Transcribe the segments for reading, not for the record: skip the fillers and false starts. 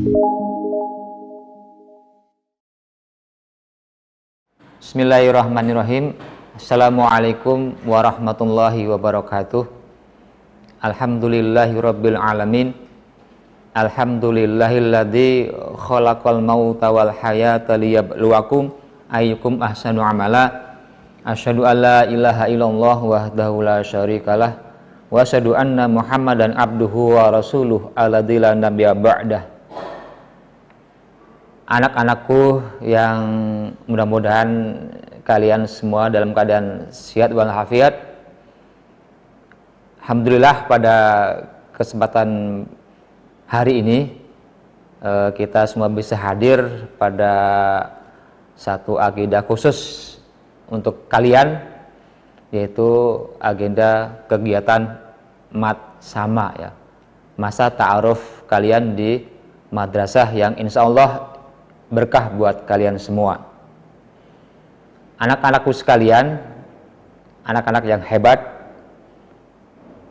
Bismillahirrahmanirrahim. Assalamualaikum warahmatullahi wabarakatuh. Alhamdulillahirabbil alamin. Alhamdulillahilladzi khalaqal mauta wal hayata liyabluwakum ayyukum ahsanu amala. Asyhadu an la ilaha illallah wahdahu la syarikalah wa asyhadu anna Muhammadan abduhu wa rasuluh alladzi la nabiyya ba'dah. Anak-anakku yang mudah-mudahan kalian semua dalam keadaan sehat walafiat. Alhamdulillah pada kesempatan hari ini kita semua bisa hadir pada satu agenda khusus untuk kalian, yaitu agenda kegiatan mat sama ya, masa ta'aruf kalian di madrasah yang insya Allah berkah buat kalian semua. Anak-anakku sekalian, anak-anak yang hebat,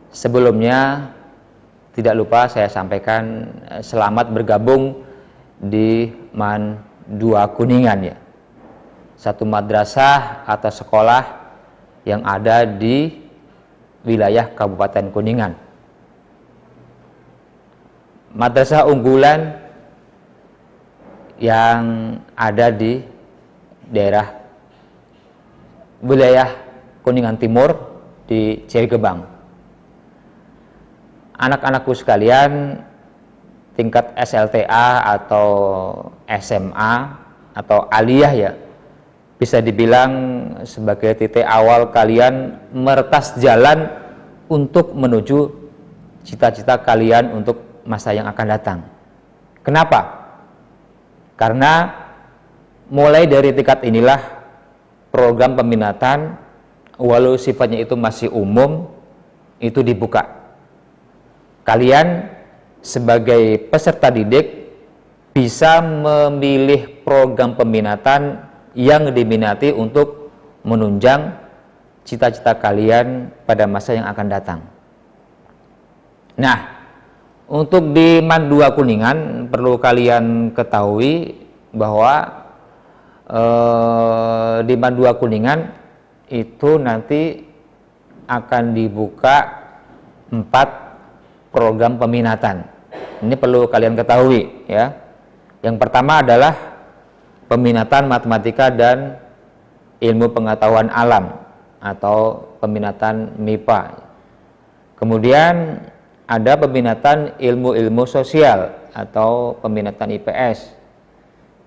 sebelumnya tidak lupa saya sampaikan selamat bergabung di MAN 2 Kuningan ya, satu madrasah atau sekolah yang ada di wilayah Kabupaten Kuningan. Madrasah unggulan yang ada di daerah wilayah Kuningan Timur di Cirebon. Anak-anakku sekalian, tingkat SLTA atau SMA atau aliyah ya, bisa dibilang sebagai titik awal kalian meretas jalan untuk menuju cita-cita kalian untuk masa yang akan datang. Kenapa? Karena mulai dari tingkat inilah program peminatan, walau sifatnya itu masih umum, itu dibuka. Kalian sebagai peserta didik bisa memilih program peminatan yang diminati untuk menunjang cita-cita kalian pada masa yang akan datang. Nah, untuk di MAN 2 Kuningan perlu kalian ketahui bahwa di MAN 2 Kuningan itu nanti akan dibuka 4 program peminatan. Ini perlu kalian ketahui ya. Yang pertama adalah peminatan matematika dan ilmu pengetahuan alam atau peminatan MIPA. Kemudian ada peminatan ilmu-ilmu sosial atau peminatan IPS.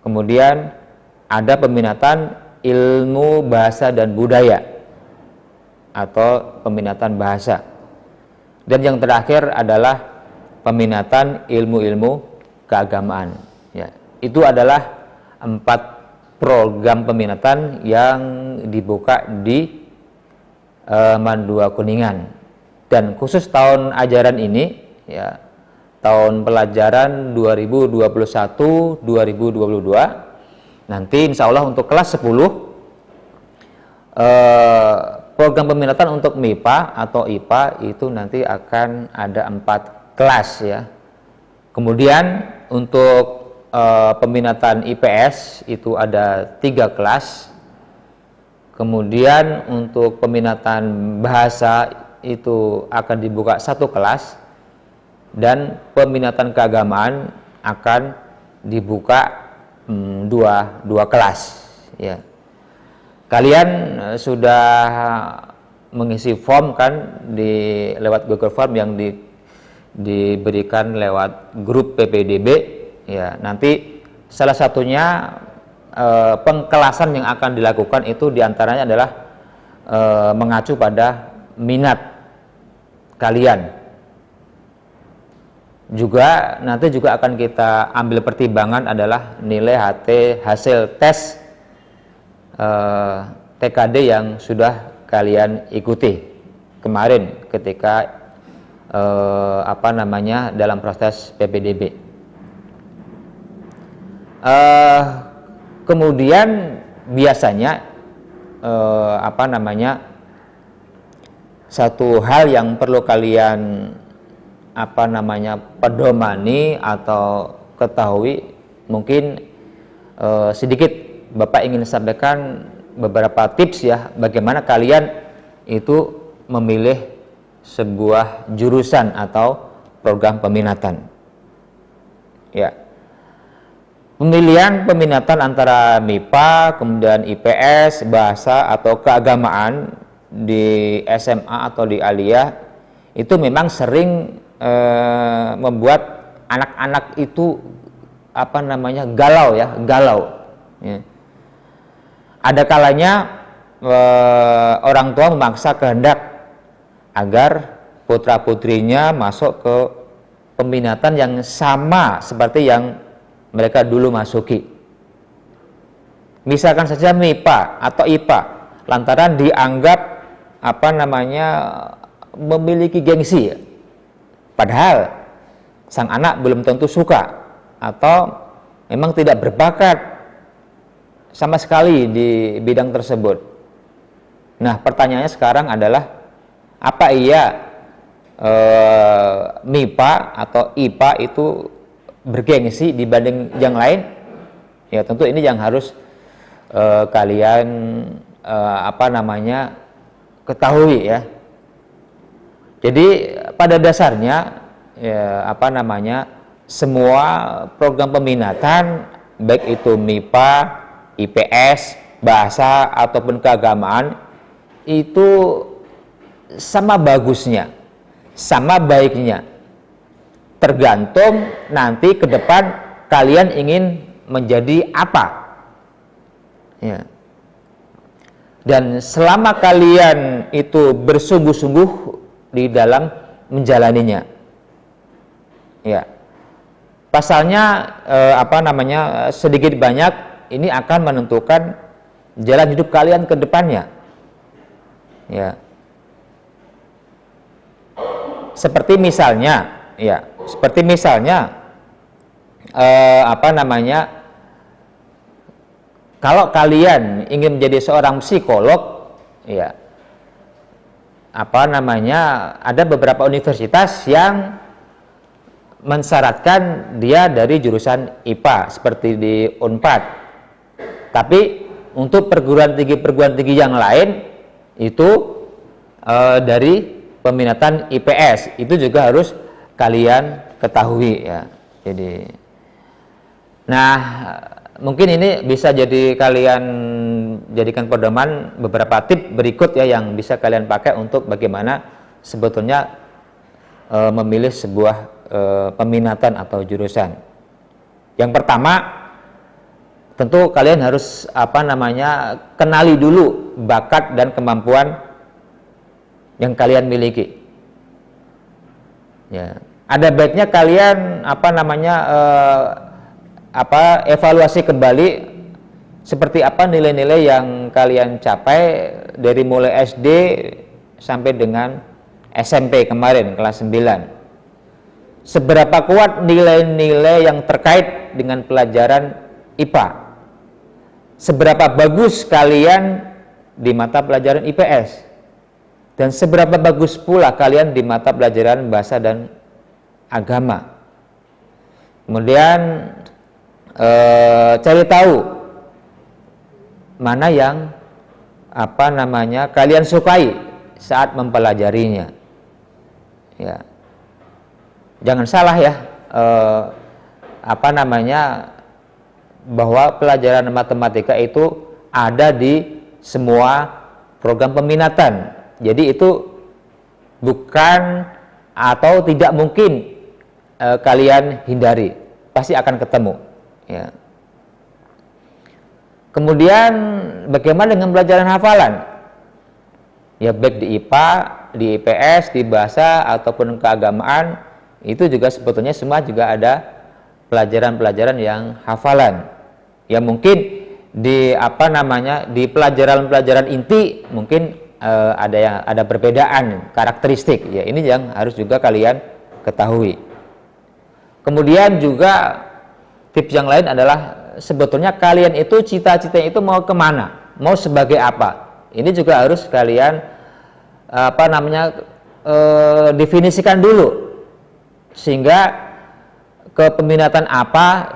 Kemudian ada peminatan ilmu bahasa dan budaya atau peminatan bahasa. Dan yang terakhir adalah peminatan ilmu-ilmu keagamaan. Ya, itu adalah 4 program peminatan yang dibuka di MAN 2 Kuningan. Dan khusus tahun ajaran ini ya, tahun pelajaran 2021-2022, nanti insya Allah untuk kelas 10 program peminatan untuk MIPA atau IPA itu nanti akan ada 4 kelas ya. Kemudian untuk peminatan IPS itu ada 3 kelas. Kemudian untuk peminatan bahasa itu akan dibuka 1 kelas, dan peminatan keagamaan akan dibuka 2 kelas ya. Kalian sudah mengisi form kan lewat Google Form yang diberikan lewat grup PPDB ya. Nanti salah satunya pengkelasan yang akan dilakukan itu diantaranya adalah mengacu pada minat kalian. Juga nanti juga akan kita ambil pertimbangan adalah nilai hasil tes TKD yang sudah kalian ikuti kemarin ketika dalam proses PPDB. Kemudian biasanya satu hal yang perlu kalian pedomani atau ketahui. Mungkin sedikit Bapak ingin sampaikan beberapa tips ya, bagaimana kalian itu memilih sebuah jurusan atau program peminatan. Ya, pemilihan peminatan antara MIPA, kemudian IPS, bahasa atau keagamaan di SMA atau di aliyah itu memang sering membuat anak-anak itu galau ya. Ada kalanya orang tua memaksa kehendak agar putra putrinya masuk ke peminatan yang sama seperti yang mereka dulu masuki. Misalkan saja MIPA atau IPA, lantaran dianggap memiliki gengsi ya. Padahal sang anak belum tentu suka atau memang tidak berbakat sama sekali di bidang tersebut. Nah, pertanyaannya sekarang adalah, apa iya MIPA atau IPA itu bergengsi dibanding yang lain? Ya, tentu ini yang harus kalian ketahui ya. Jadi pada dasarnya ya, semua program peminatan baik itu MIPA, IPS, bahasa ataupun keagamaan itu sama bagusnya, sama baiknya, tergantung nanti ke depan kalian ingin menjadi apa ya. Dan selama kalian itu bersungguh-sungguh di dalam menjalaninya ya, pasalnya sedikit banyak ini akan menentukan jalan hidup kalian ke depannya ya. Seperti misalnya kalau kalian ingin menjadi seorang psikolog ya, ada beberapa universitas yang mensyaratkan dia dari jurusan IPA seperti di Unpad. Tapi untuk perguruan tinggi yang lain itu dari peminatan IPS, itu juga harus kalian ketahui ya. Jadi, nah mungkin ini bisa jadi kalian jadikan pedoman beberapa tips berikut ya yang bisa kalian pakai untuk bagaimana sebetulnya memilih sebuah peminatan atau jurusan. Yang pertama, tentu kalian harus kenali dulu bakat dan kemampuan yang kalian miliki. Ya, ada baiknya kalian evaluasi kembali seperti apa nilai-nilai yang kalian capai dari mulai SD sampai dengan SMP kemarin kelas 9. Seberapa kuat nilai-nilai yang terkait dengan pelajaran IPA? Seberapa bagus kalian di mata pelajaran IPS? Dan seberapa bagus pula kalian di mata pelajaran bahasa dan agama? Kemudian cari tahu mana yang kalian sukai saat mempelajarinya. Ya, jangan salah ya, bahwa pelajaran matematika itu ada di semua program peminatan. Jadi itu bukan atau tidak mungkin kalian hindari, pasti akan ketemu ya. Kemudian bagaimana dengan pelajaran hafalan? Ya, baik di IPA, di IPS, di bahasa ataupun keagamaan, itu juga sebetulnya semua juga ada pelajaran-pelajaran yang hafalan. Ya mungkin di di pelajaran-pelajaran inti mungkin ada perbedaan karakteristik ya, ini yang harus juga kalian ketahui. Kemudian juga tips yang lain adalah sebetulnya kalian itu cita-citanya itu mau kemana, mau sebagai apa, ini juga harus kalian definisikan dulu, sehingga kepeminatan apa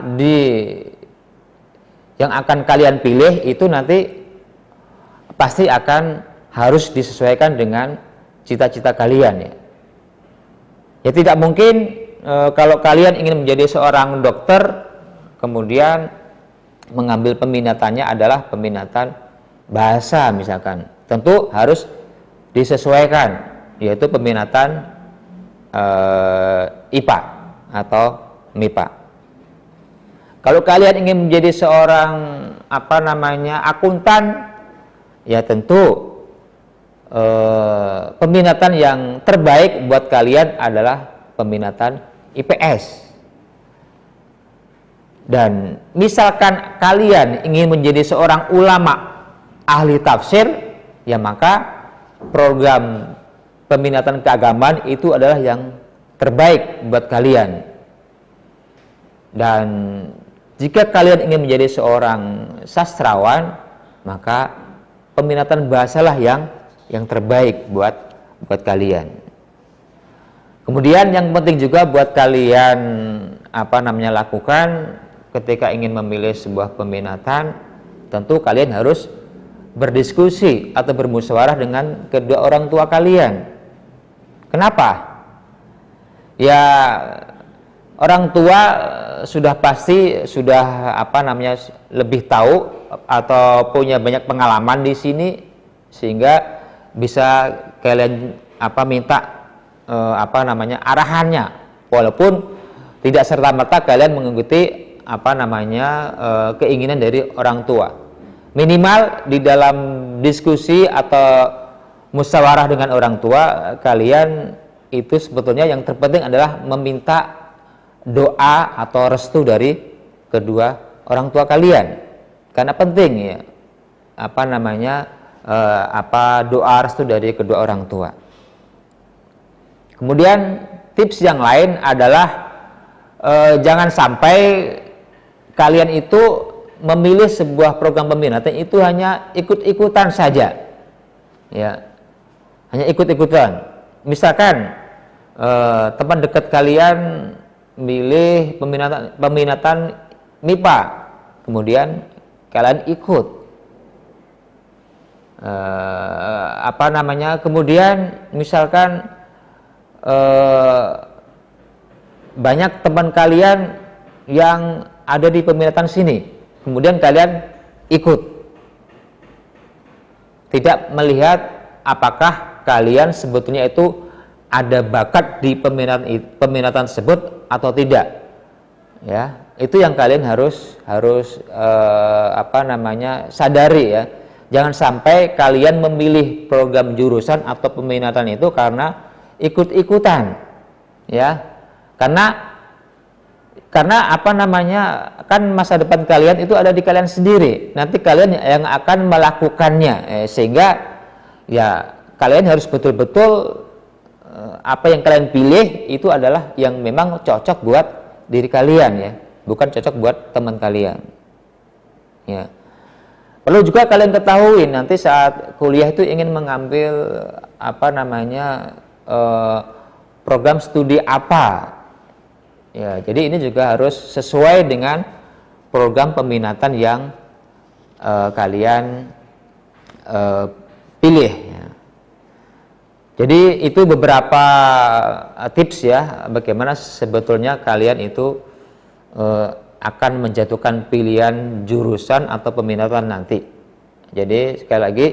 yang akan kalian pilih itu nanti pasti akan harus disesuaikan dengan cita-cita kalian ya. Ya tidak mungkin kalau kalian ingin menjadi seorang dokter kemudian mengambil peminatannya adalah peminatan bahasa misalkan, tentu harus disesuaikan, yaitu peminatan IPA atau MIPA. Kalau kalian ingin menjadi seorang akuntan, ya tentu peminatan yang terbaik buat kalian adalah peminatan IPS. Dan misalkan kalian ingin menjadi seorang ulama ahli tafsir, ya maka program peminatan keagamaan itu adalah yang terbaik buat kalian. Dan jika kalian ingin menjadi seorang sastrawan, maka peminatan bahasalah yang terbaik buat kalian. Kemudian yang penting juga buat kalian lakukan ketika ingin memilih sebuah peminatan, tentu kalian harus berdiskusi atau bermusyawarah dengan kedua orang tua kalian. Kenapa? Ya orang tua sudah pasti lebih tahu atau punya banyak pengalaman di sini sehingga bisa kalian minta arahannya, walaupun tidak serta-merta kalian mengikuti keinginan dari orang tua. Minimal di dalam diskusi atau musyawarah dengan orang tua kalian itu sebetulnya yang terpenting adalah meminta doa atau restu dari kedua orang tua kalian, karena penting ya doa restu dari kedua orang tua. Kemudian tips yang lain adalah jangan sampai kalian itu memilih sebuah program peminatan itu hanya ikut-ikutan saja, ya, hanya ikut-ikutan. Misalkan teman dekat kalian milih peminatan MIPA, kemudian kalian ikut, kemudian misalkan banyak teman kalian yang ada di peminatan sini, kemudian kalian ikut, tidak melihat apakah kalian sebetulnya itu ada bakat di peminatan tersebut atau tidak, ya. Itu yang kalian harus sadari ya. Jangan sampai kalian memilih program jurusan atau peminatan itu karena ikut-ikutan, ya. Karena kan masa depan kalian itu ada di kalian sendiri. Nanti kalian yang akan melakukannya, sehingga ya kalian harus betul-betul apa yang kalian pilih itu adalah yang memang cocok buat diri kalian, ya, bukan cocok buat teman kalian, ya. Perlu juga kalian ketahui nanti saat kuliah itu ingin mengambil program studi apa, ya. Jadi ini juga harus sesuai dengan program peminatan yang kalian pilih, ya. Jadi itu beberapa tips ya, bagaimana sebetulnya kalian itu akan menjatuhkan pilihan jurusan atau peminatan nanti. Jadi sekali lagi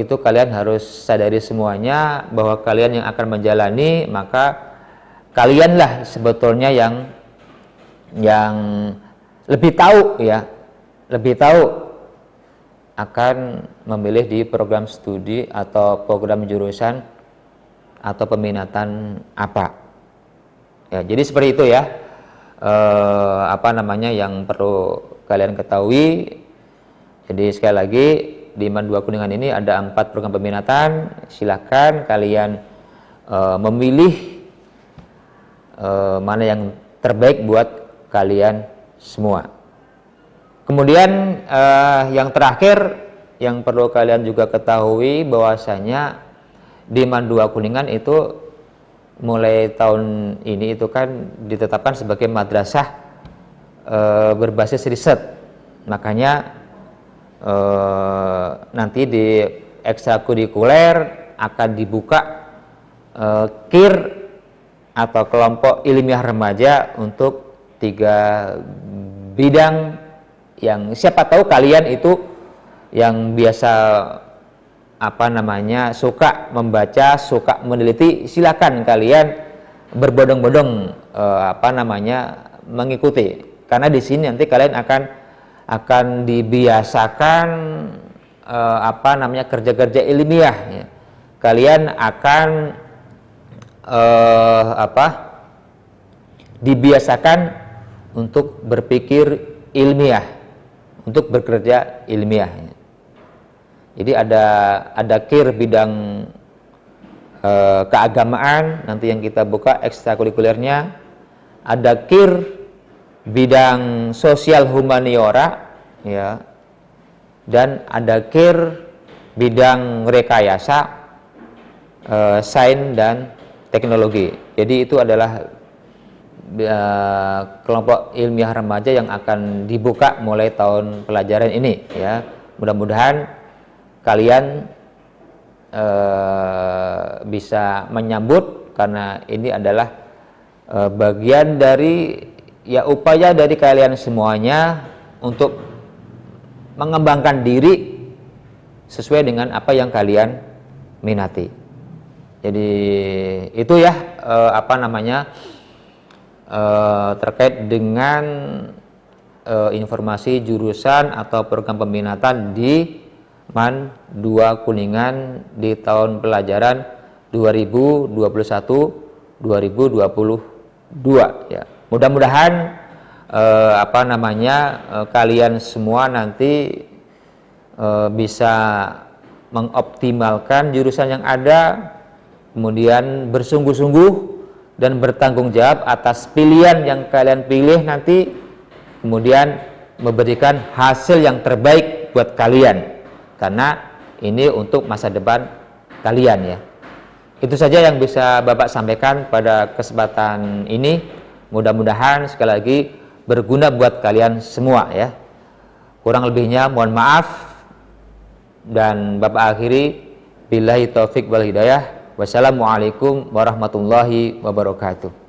itu kalian harus sadari semuanya bahwa kalian yang akan menjalani, maka kalianlah sebetulnya yang lebih tahu, ya, lebih tahu akan memilih di program studi atau program jurusan atau peminatan apa, ya. Jadi seperti itu ya, yang perlu kalian ketahui. Jadi sekali lagi di IMAN 2 Kuningan ini ada 4 program peminatan. Silakan kalian memilih mana yang terbaik buat kalian semua. Kemudian yang terakhir yang perlu kalian juga ketahui bahwasanya di IMAN 2 Kuningan itu mulai tahun ini itu kan ditetapkan sebagai madrasah berbasis riset. Makanya nanti di ekstrakurikuler akan dibuka KIR atau kelompok ilmiah remaja untuk 3 bidang yang siapa tahu kalian itu yang biasa suka membaca, suka meneliti, silakan kalian berbondong-bondong mengikuti. Karena di sini nanti kalian akan dibiasakan kerja-kerja ilmiah ya. Kalian akan dibiasakan untuk berpikir ilmiah, untuk bekerja ilmiah ya. Jadi ada KIR bidang keagamaan nanti yang kita buka ekstrakurikulernya, ada KIR bidang sosial humaniora ya, dan ada KIR bidang rekayasa sains dan teknologi. Jadi itu adalah kelompok ilmiah remaja yang akan dibuka mulai tahun pelajaran ini ya. Mudah-mudahan kalian bisa menyambut, karena ini adalah bagian dari upaya dari kalian semuanya untuk mengembangkan diri sesuai dengan apa yang kalian minati. Jadi itu ya terkait dengan informasi jurusan atau program peminatan di MAN 2 Kuningan di tahun pelajaran 2021-2022 ya. Mudah-mudahan kalian semua nanti bisa mengoptimalkan jurusan yang ada, kemudian bersungguh-sungguh dan bertanggung jawab atas pilihan yang kalian pilih nanti, kemudian memberikan hasil yang terbaik buat kalian, karena ini untuk masa depan kalian ya. Itu saja yang bisa Bapak sampaikan pada kesempatan ini. Mudah-mudahan sekali lagi berguna buat kalian semua ya. Kurang lebihnya mohon maaf, dan Bapak akhiri billahi taufik wal hidayah. Wassalamualaikum warahmatullahi wabarakatuh.